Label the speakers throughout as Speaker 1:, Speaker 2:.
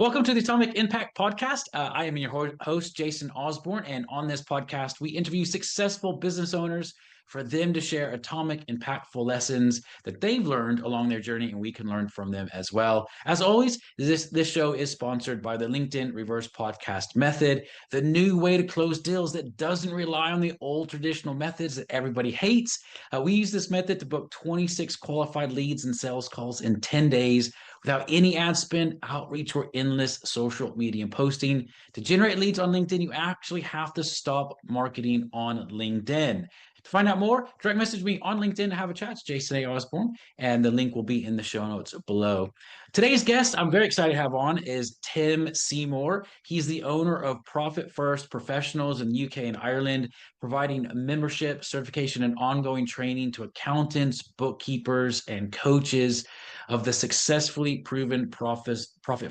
Speaker 1: Welcome to the Atomic Impact Podcast. I am your host, Jason Osborn, and on this podcast, we interview successful business owners for them to share atomic, impactful lessons that they've learned along their journey, and we can learn from them as well. As always, this show is sponsored by the LinkedIn Reverse Podcast Method, the new way to close deals that doesn't rely on the old traditional methods that everybody hates. We use this method to book 26 qualified leads and sales calls in 10 days without any ad spend, outreach, or endless social media posting. To generate leads on LinkedIn, you actually have to stop marketing on LinkedIn. To find out more, direct message me on LinkedIn to have a chat. It's Jason A. Osborn, and the link will be in the show notes below. Today's guest I'm very excited to have on is Tim Seymour. He's the owner of Profit First Professionals in the UK and Ireland, providing membership, certification, and ongoing training to accountants, bookkeepers, and coaches of the successfully proven profit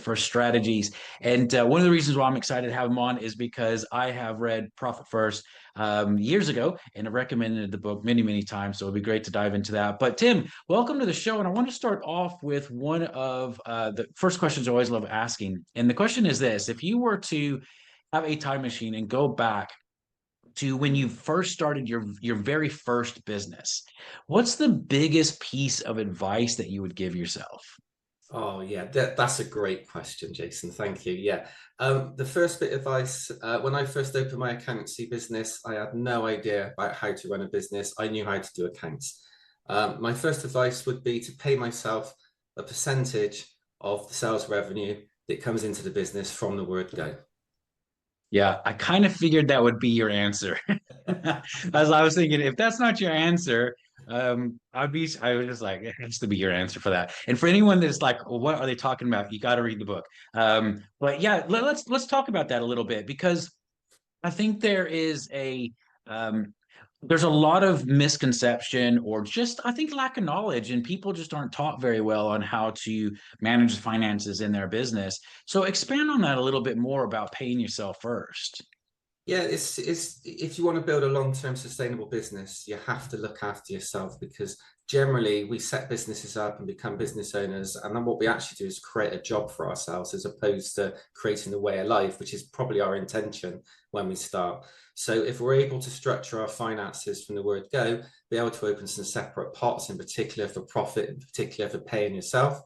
Speaker 1: first strategies. And one of the reasons why I'm excited to have him on is because I have read Profit First years ago and have recommended the book many, many times. So it'll be great to dive into that. But Tim, welcome to the show. And I want to start off with one of the first questions I always love asking. And the question is this: if you were to have a time machine and go back to when you first started your very first business, what's the biggest piece of advice that you would give yourself?
Speaker 2: Oh yeah, that's a great question, Jason. Thank you. Yeah, the first bit of advice when I first opened my accountancy business, I had no idea about how to run a business. I knew how to do accounts. My first advice would be to pay myself a percentage of the sales revenue that comes into the business from the word go.
Speaker 1: Yeah, I kind of figured that would be your answer. As I was thinking, if that's not your answer, I was just like, it has to be your answer for that. And for anyone that's like, well, what are they talking about? You got to read the book. But yeah, let's talk about that a little bit because I think um, there's a lot of misconception or just I think lack of knowledge, and people just aren't taught very well on how to manage the finances in their business. So expand on that a little bit more about paying yourself first.
Speaker 2: Yeah, it's if you want to build a long-term sustainable business, you have to look after yourself because generally we set businesses up and become business owners, and then what we actually do is create a job for ourselves as opposed to creating a way of life, which is probably our intention when we start. So if we're able to structure our finances from the word go, be able to open some separate pots, in particular for profit, in particular for paying yourself,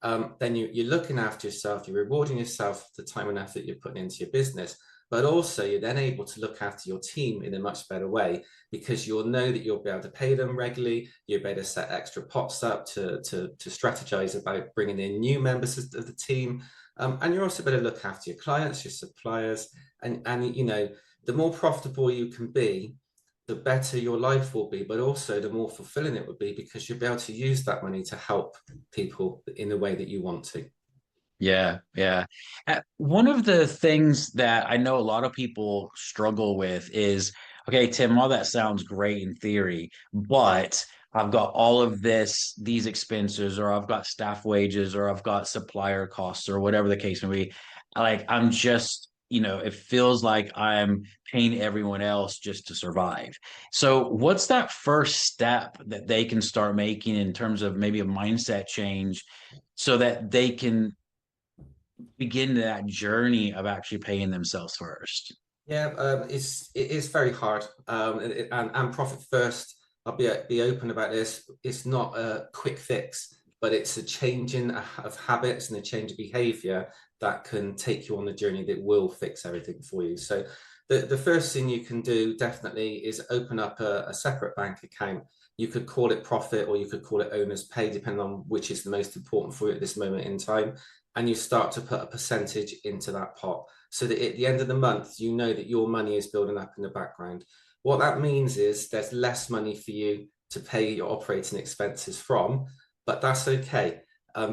Speaker 2: then you're looking after yourself, you're rewarding yourself for the time and effort you're putting into your business, but also you're then able to look after your team in a much better way because you'll know that you'll be able to pay them regularly. You'll be able to set extra pots up to strategize about bringing in new members of the team. And you're also better to look after your clients, your suppliers, and you know, the more profitable you can be, the better your life will be, but also the more fulfilling it would be because you'll be able to use that money to help people in the way that you want to.
Speaker 1: Yeah, yeah. One of the things that I know a lot of people struggle with is, okay, Tim, all that sounds great in theory, but I've got all of these expenses, or I've got staff wages, or I've got supplier costs, or whatever the case may be. Like, I'm just, it feels like I'm paying everyone else just to survive. So, what's that first step that they can start making in terms of maybe a mindset change so that they can begin that journey of actually paying themselves first?
Speaker 2: Yeah, it is very hard, and profit first. I'll be open about this. It's not a quick fix, but it's a changing of habits and a change of behavior that can take you on the journey that will fix everything for you. So, the first thing you can do definitely is open up a separate bank account. You could call it profit or you could call it owner's pay, depending on which is the most important for you at this moment in time. And you start to put a percentage into that pot so that at the end of the month, you know that your money is building up in the background. What that means is there's less money for you to pay your operating expenses from, but that's okay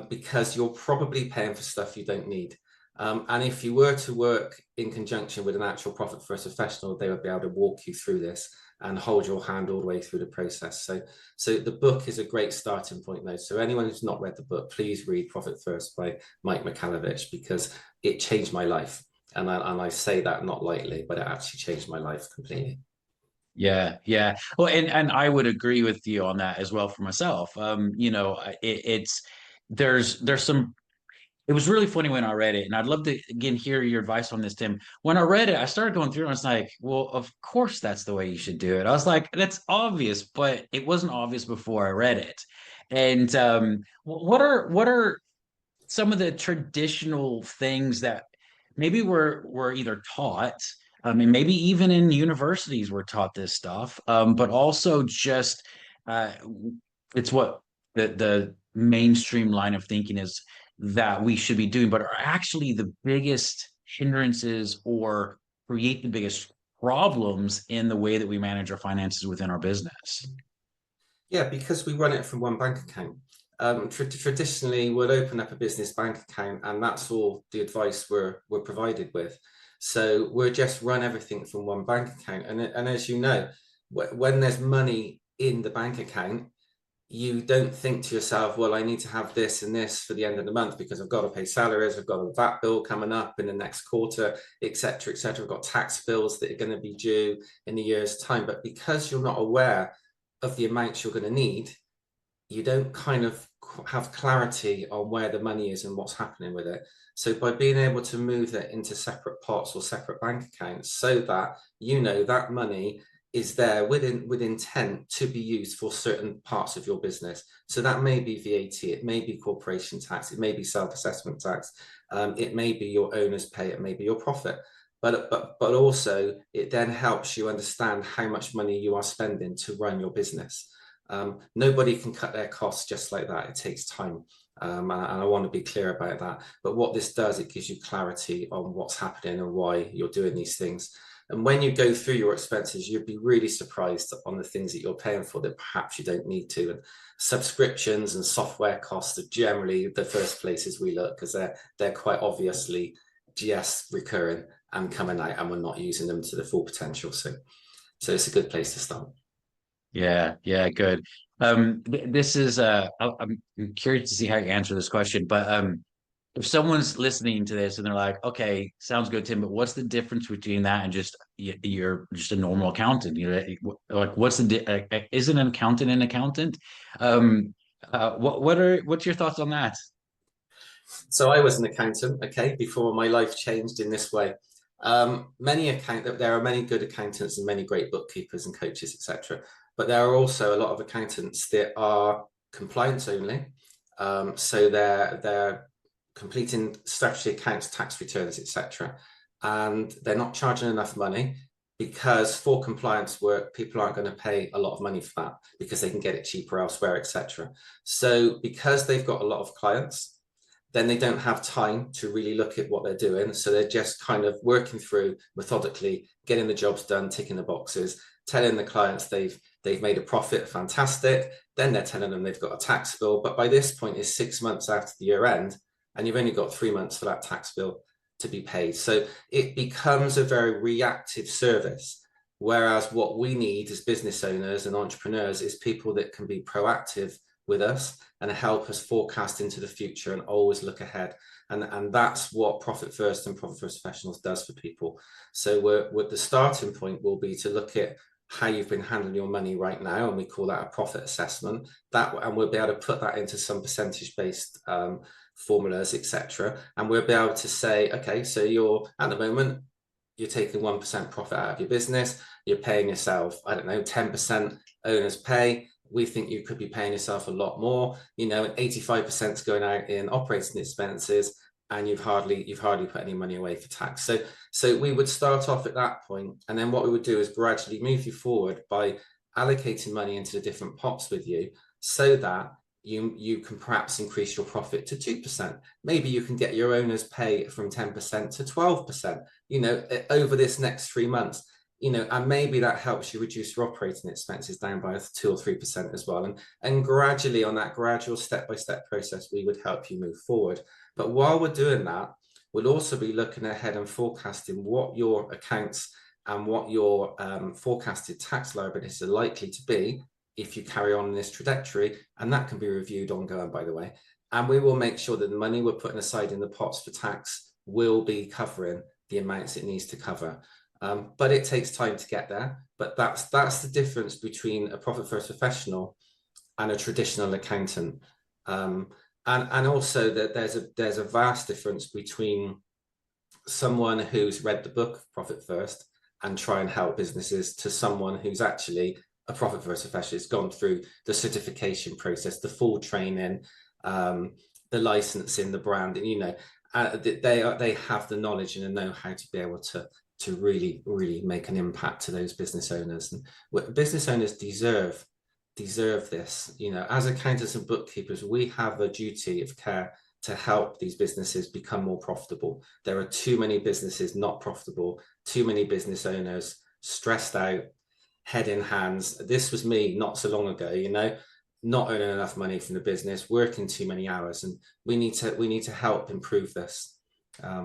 Speaker 2: because you're probably paying for stuff you don't need. And if you were to work in conjunction with an actual profit first professional, they would be able to walk you through this and hold your hand all the way through the process. So the book is a great starting point though. So anyone who's not read the book, please read Profit First by Mike Michalowicz because it changed my life. And I say that not lightly, but it actually changed my life completely.
Speaker 1: Yeah, yeah. Well, and I would agree with you on that as well for myself. It's there's some It was really funny when I read it, and I'd love to again hear your advice on this, Tim. When I read it, I started going through and I was like, well, of course that's the way you should do it. I was like, that's obvious, but it wasn't obvious before I read it. And what are some of the traditional things that maybe we're either taught, I mean, maybe even in universities we're taught this stuff, but also just uh, it's what the mainstream line of thinking is that we should be doing, but are actually the biggest hindrances or create the biggest problems in the way that we manage our finances within our business.
Speaker 2: Yeah, because we run it from one bank account. Traditionally, we'll open up a business bank account, and that's all the advice we're provided with. So we'll just run everything from one bank account. And as you know, when there's money in the bank account, you don't think to yourself, well, I need to have this and this for the end of the month because I've got to pay salaries, I've got a VAT bill coming up in the next quarter, etc., etc. I've got tax bills that are going to be due in a year's time. But because you're not aware of the amounts you're going to need, you don't kind of have clarity on where the money is and what's happening with it. So by being able to move that into separate pots or separate bank accounts so that you know that money is there with intent to be used for certain parts of your business. So that may be VAT, it may be corporation tax, it may be self-assessment tax, it may be your owner's pay, it may be your profit. But also it then helps you understand how much money you are spending to run your business. Nobody can cut their costs just like that. It takes time. And I want to be clear about that. But what this does, it gives you clarity on what's happening and why you're doing these things. And when you go through your expenses, you'd be really surprised on the things that you're paying for that perhaps you don't need to. And subscriptions and software costs are generally the first places we look because they're quite obviously just recurring and coming out, and we're not using them to the full potential. So it's a good place to start.
Speaker 1: Yeah, yeah, good. This is I'm curious to see how you answer this question, but if someone's listening to this and they're like, okay, sounds good, Tim, but what's the difference between that and just you're just a normal accountant? You know, like what's isn't an accountant an accountant? What's your thoughts on that?
Speaker 2: So I was an accountant, okay, before my life changed in this way. There are many good accountants and many great bookkeepers and coaches, etc. But there are also a lot of accountants that are compliance only. So they're completing statutory accounts, tax returns, etc. And they're not charging enough money because for compliance work, people aren't going to pay a lot of money for that because they can get it cheaper elsewhere, etc. So because they've got a lot of clients, then they don't have time to really look at what they're doing. So they're just kind of working through methodically, getting the jobs done, ticking the boxes, telling the clients they've made a profit, fantastic. Then they're telling them they've got a tax bill. But by this point, it's 6 months after the year end, and you've only got 3 months for that tax bill to be paid. So it becomes a very reactive service. Whereas what we need as business owners and entrepreneurs is people that can be proactive with us and help us forecast into the future and always look ahead. And that's what Profit First and Profit First Professionals does for people. So the starting point will be to look at how you've been handling your money right now, and we call that a profit assessment. And we'll be able to put that into some percentage-based formulas, etc. And we'll be able to say, okay, so you're at the moment you're taking 1% profit out of your business, you're paying yourself, I don't know, 10% owner's pay. We think you could be paying yourself a lot more, you know, 85% is going out in operating expenses, and you've hardly put any money away for tax. So we would start off at that point, and then what we would do is gradually move you forward by allocating money into the different pots with you, so that you can perhaps increase your profit to 2%. Maybe you can get your owner's pay from 10% to 12%, you know, over this next 3 months. You know, and maybe that helps you reduce your operating expenses down by 2 or 3% as well. And gradually, on that gradual step-by-step process, we would help you move forward. But while we're doing that, we'll also be looking ahead and forecasting what your accounts and what your forecasted tax liabilities are likely to be if you carry on in this trajectory. And that can be reviewed ongoing, by the way. And we will make sure that the money we're putting aside in the pots for tax will be covering the amounts it needs to cover. But it takes time to get there. But that's the difference between a Profit First professional and a traditional accountant. And and also that there's a vast difference between someone who's read the book Profit First and try and help businesses to someone who's actually a profit first specialist, gone through the certification process, the full training, the licensing, the branding. They have the knowledge and the know-how to be able to really make an impact to those business owners. And business owners deserve this. As accountants and bookkeepers, we have a duty of care to help these businesses become more profitable. There are too many businesses not profitable, too many business owners stressed out, head in hands. This was me not so long ago, not earning enough money from the business, working too many hours, and we need to help improve this,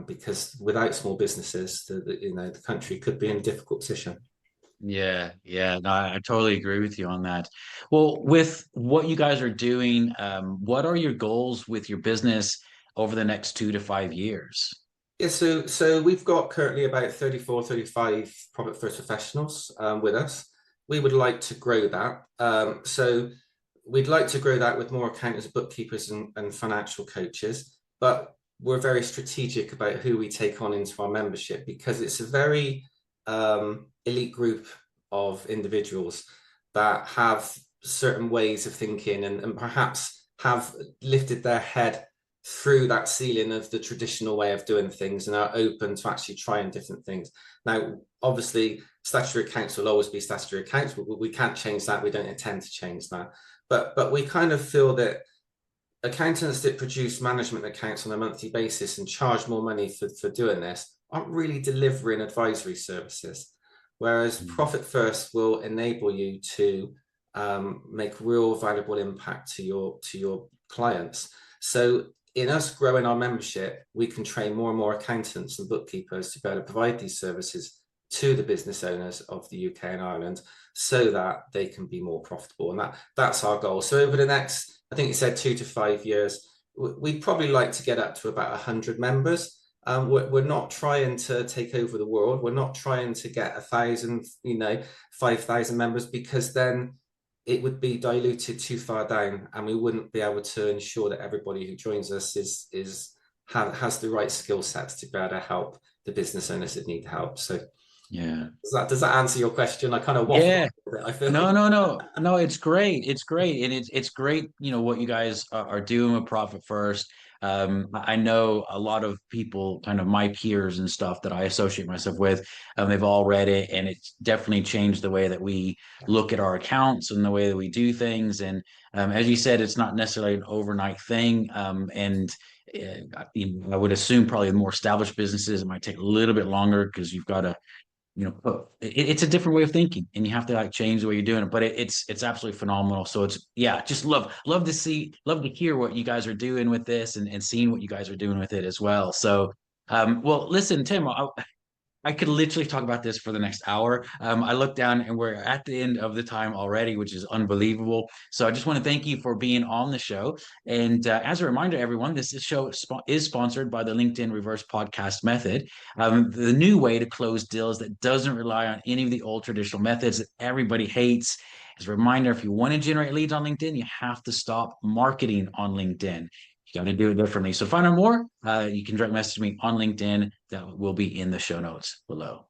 Speaker 2: because without small businesses, the country could be in a difficult position.
Speaker 1: Yeah, yeah, no, I totally agree with you on that. Well, with what you guys are doing, what are your goals with your business over the next 2 to 5 years?
Speaker 2: Yeah, so we've got currently about 34, 35 profit first professionals with us. We would like to grow that. So we'd like to grow that with more accountants, bookkeepers, and financial coaches. But we're very strategic about who we take on into our membership, because it's a very elite group of individuals that have certain ways of thinking, and perhaps have lifted their head through that ceiling of the traditional way of doing things and are open to actually trying different things. Now, obviously, statutory accounts will always be statutory accounts, but we can't change that. We don't intend to change that. But we kind of feel that accountants that produce management accounts on a monthly basis and charge more money for doing this aren't really delivering advisory services. Whereas Profit First will enable you to make real valuable impact to your clients. So in us growing our membership, we can train more and more accountants and bookkeepers to be able to provide these services to the business owners of the UK and Ireland, so that they can be more profitable. And that's our goal. So over the next, I think you said 2 to 5 years, we'd probably like to get up to about 100 members. We're not trying to take over the world. We're not trying to get 1,000, 5,000 members, because then it would be diluted too far down, and we wouldn't be able to ensure that everybody who joins us has the right skill sets to be able to help the business owners that need help. So
Speaker 1: Yeah.
Speaker 2: does that answer your question? I kind of waffled
Speaker 1: Yeah.
Speaker 2: a bit, I feel.
Speaker 1: No, it's great. It's great. And it's great, what you guys are doing with Profit First. I know a lot of people, kind of my peers and stuff that I associate myself with, they've all read it, and it's definitely changed the way that we look at our accounts and the way that we do things. And as you said, it's not necessarily an overnight thing. And I would assume probably the more established businesses, it might take a little bit longer, because you've got to it's a different way of thinking, and you have to like change the way you're doing it. But it's absolutely phenomenal. So it's, yeah, just love to hear what you guys are doing with this, and seeing what you guys are doing with it as well. So well, listen, Tim, I could literally talk about this for the next hour. I looked down and we're at the end of the time already, which is unbelievable. So I just want to thank you for being on the show. And as a reminder, everyone, this show is sponsored by the LinkedIn Reverse Podcast Method, the new way to close deals that doesn't rely on any of the old traditional methods that everybody hates. As a reminder, if you want to generate leads on LinkedIn, you have to stop marketing on LinkedIn. You got to do it differently. So to find out more, you can direct message me on LinkedIn. That will be in the show notes below.